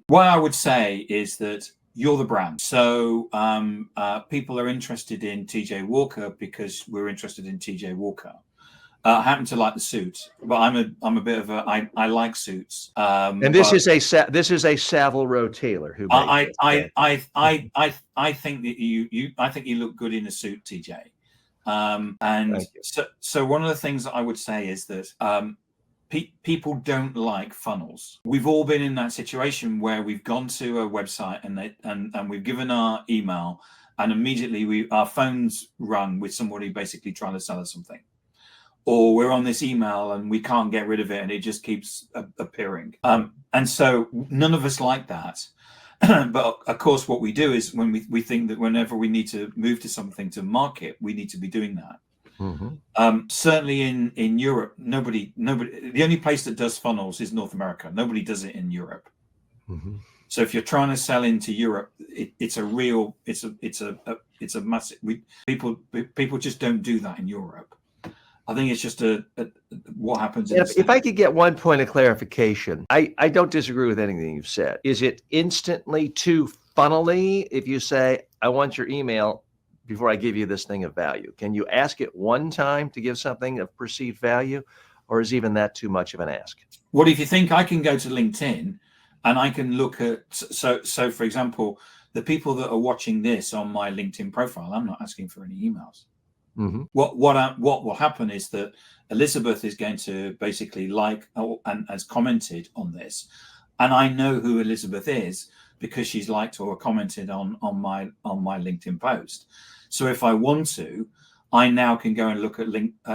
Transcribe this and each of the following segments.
What I would say is that you're the brand. So people are interested in TJ Walker because we're interested in TJ Walker. I happen to like the suit, but I'm a bit of I like suits. And this is a Savile Row tailor who made I think that you look good in a suit, TJ. And so one of the things that I would say is that people don't like funnels. We've all been in that situation where we've gone to a website and we've given our email, and immediately our phones rung with somebody basically trying to sell us something. Or we're on this email and we can't get rid of it and it just keeps appearing. And so none of us like that. But of course, what we do is when we think that whenever we need to move to something to market, we need to be doing that. Mm-hmm. Certainly in Europe, nobody, the only place that does funnels is North America. Nobody does it in Europe. Mm-hmm. So if you're trying to sell into Europe, it's a massive, people just don't do that in Europe. I think it's just what happens. If I could get one point of clarification, I don't disagree with anything you've said. Is it instantly too funnily if you say, I want your email before I give you this thing of value? Can you ask it one time to give something of perceived value, or is even that too much of an ask? What if you think I can go to LinkedIn and I can look at, so for example, the people that are watching this on my LinkedIn profile, I'm not asking for any emails. Mm-hmm. What will happen is that Elizabeth is going to basically like and has commented on this, and I know who Elizabeth is because she's liked or commented on my LinkedIn post. So if I want to, I now can go and look at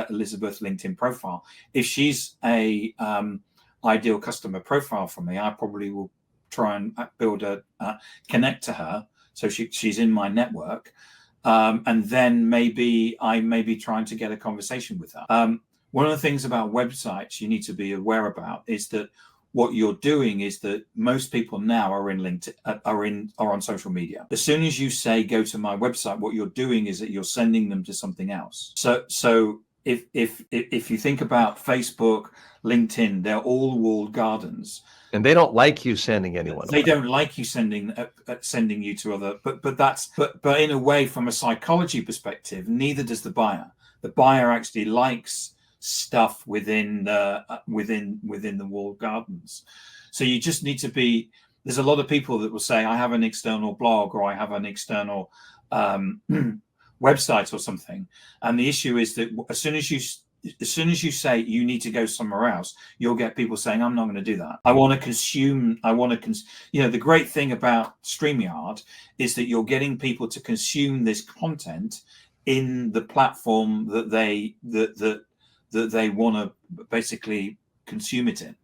Elizabeth's LinkedIn profile. If she's a ideal customer profile for me, I probably will try and build connect to her so she's in my network. And then maybe I may be trying to get a conversation with her. One of the things about websites you need to be aware about is that what you're doing is that most people now are in LinkedIn, are on social media. As soon as you say go to my website, what you're doing is that you're sending them to something else. So if you think about Facebook, LinkedIn, they're all walled gardens. And they don't like you sending anyone. They don't like you sending you to other, but in a way, from a psychology perspective, neither does the buyer. The buyer actually likes stuff within the walled gardens. So you just need to be. There's a lot of people that will say, I have an external blog or I have an external website or something, and the issue is that as soon as you say you need to go somewhere else, you'll get people saying, I'm not going to do that. I want to consume. The great thing about StreamYard is that you're getting people to consume this content in the platform that they want to basically consume it in.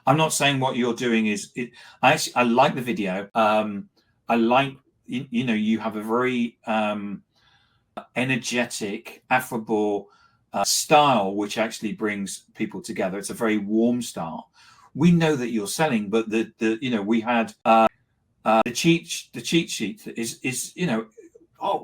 I'm not saying what you're doing is it. I like the video. I like, you have a very energetic, affable style, which actually brings people together. It's a very warm style. We know that you're selling, but we had the cheat sheet is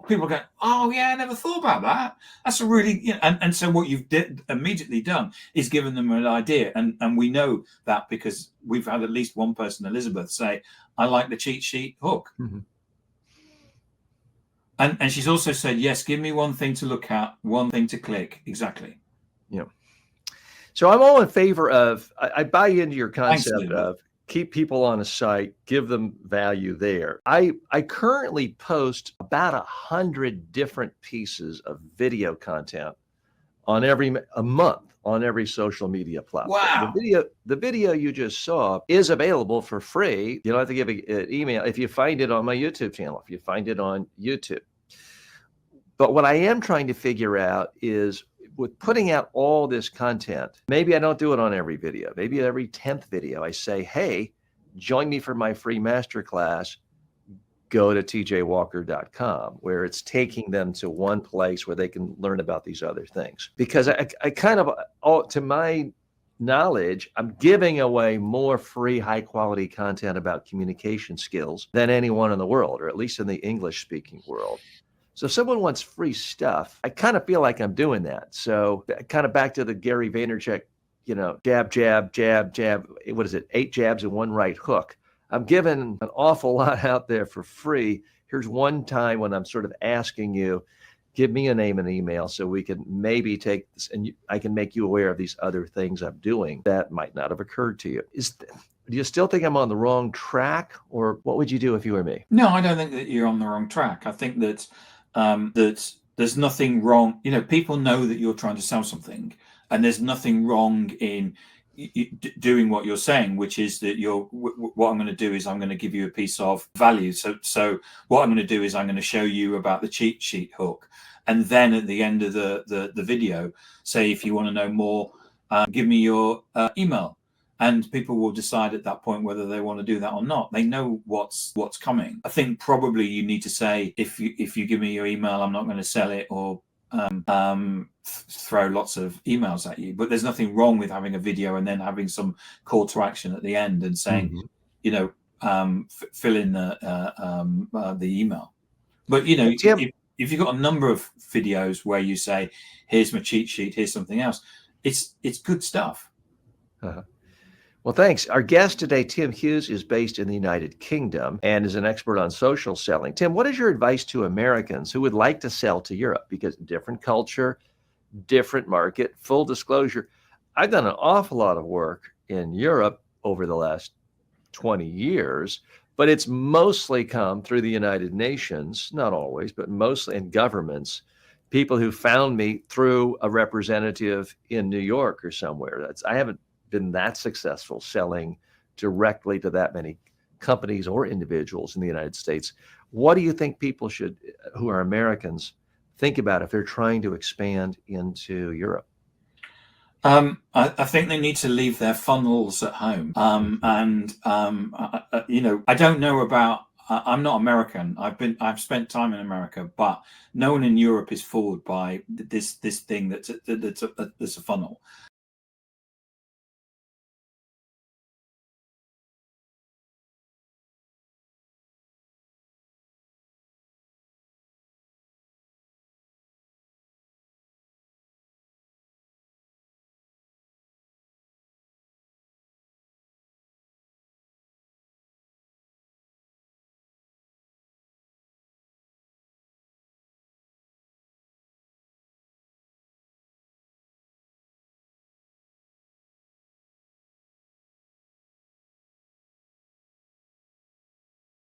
people go, oh yeah, I never thought about that. That's a really and so what you've immediately done is given them an idea, and we know that because we've had at least one person, Elizabeth, say, I like the cheat sheet hook. Mm-hmm. And she's also said, yes, give me one thing to look at, one thing to click. Exactly. Yeah. So I'm all in favor of, I buy into your concept of keep people on a site, give them value there. I currently post about 100 different pieces of video content on a month on every social media platform. Wow. The video you just saw is available for free. You don't have to give an email if you find it on my YouTube channel, if you find it on YouTube. But what I am trying to figure out is with putting out all this content, maybe I don't do it on every video. Maybe every 10th video I say, hey, join me for my free masterclass. Go to tjwalker.com, where it's taking them to one place where they can learn about these other things. Because I kind of, to my knowledge, I'm giving away more free, high quality content about communication skills than anyone in the world, or at least in the English speaking world. So if someone wants free stuff, I kind of feel like I'm doing that. So kind of back to the Gary Vaynerchuk jab, jab, jab, jab. What is it? 8 jabs and 1 right hook. I'm giving an awful lot out there for free. Here's one time when I'm sort of asking you, give me a name and email so we can maybe take this and I can make you aware of these other things I'm doing that might not have occurred to you. Do you still think I'm on the wrong track, or what would you do if you were me? No, I don't think that you're on the wrong track. I think that that there's nothing wrong. People know that you're trying to sell something, and there's nothing wrong in doing what you're saying, which is that what I'm going to do is I'm going to give you a piece of value. So what I'm going to do is I'm going to show you about the cheat sheet hook, and then at the end of the video, say, if you want to know more, give me your email. And people will decide at that point whether they want to do that or not. They know what's coming. I think probably you need to say, if you give me your email, I'm not going to sell it, or throw lots of emails at you. But there's nothing wrong with having a video and then having some call to action at the end and saying, fill in the email. But if you've got a number of videos where you say, here's my cheat sheet, here's something else, it's good stuff. Well, thanks. Our guest today, Tim Hughes, is based in the United Kingdom and is an expert on social selling. Tim, what is your advice to Americans who would like to sell to Europe? Because different culture, different market. Full disclosure, I've done an awful lot of work in Europe over the last 20 years, but it's mostly come through the United Nations, not always, but mostly in governments, people who found me through a representative in New York or somewhere. I haven't been that successful selling directly to that many companies or individuals in the United States. What do you think people who are Americans, think about if they're trying to expand into Europe? I think they need to leave their funnels at home. I don't know about. I'm not American. I've spent time in America, but no one in Europe is fooled by this thing that's a funnel.